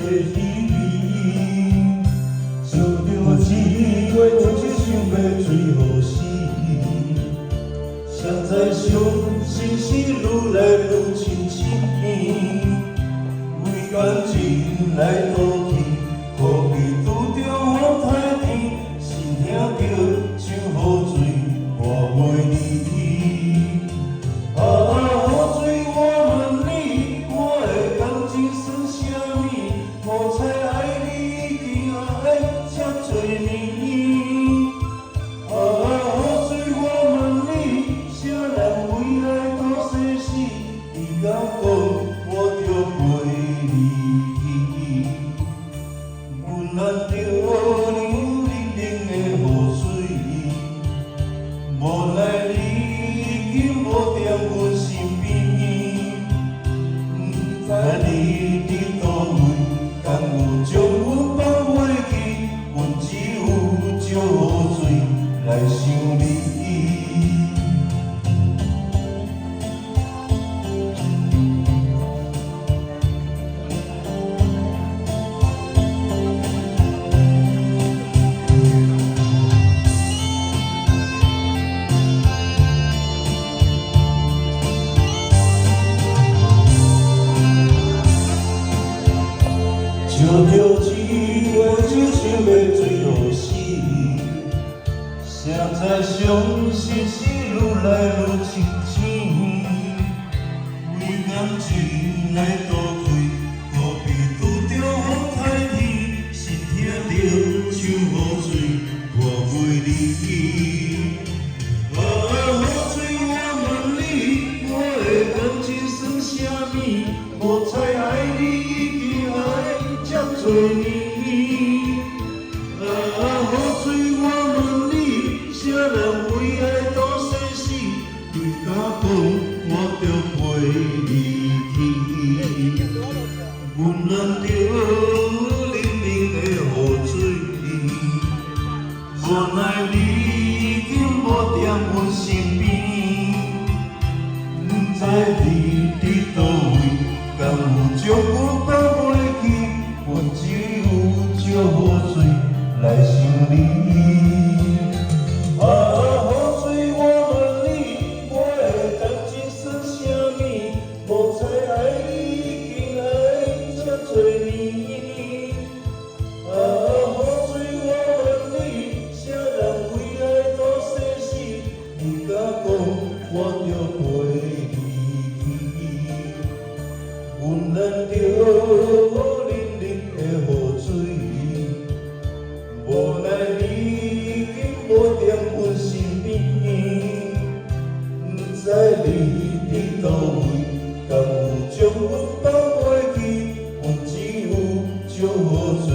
稀微，想着一月，我只想要最好死。谁知伤心事愈来愈深深，为感情来赌气，可比拄着雨太天，心痛着像雨水看袂离。啊，雨水，我问你，我的感情算啥物？无猜爱你已经爱这多年。啊，雨水，我问你，啥人为爱到生死？你敢讲我着陪你？阮难着流冷冷的雨水，无奈你已经无在阮身边。不知你伫倒位，敢有将阮放袂记？阮只有借雨水来想你。想着一月，只想要最后死。谁知伤心事愈来愈深深，为感情来赌气，何必拄着雨太天，心痛着像雨水看袂离。啊，雨水，我问你，我的感情算啥物？无猜爱你已经爱这多年。啊，雨水，我问你，啥人为爱到生死？你敢讲我着陪你去？阮难着冷冷的雨水，无奈你已经无在阮身边。不知你伫倒位，敢有将阮放袂记？阮只有借雨水来想你。啊，雨水，我问你，我的感情算啥物？无猜爱你已经爱这多年。啊，雨水，我问你，啥人为爱到生死？你敢讲我着陪你？阮难着冷冷的雨水，无奈你已经无在阮身边。不知你伫倒位，敢有将阮放袂记？阮只有借雨水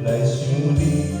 来想你。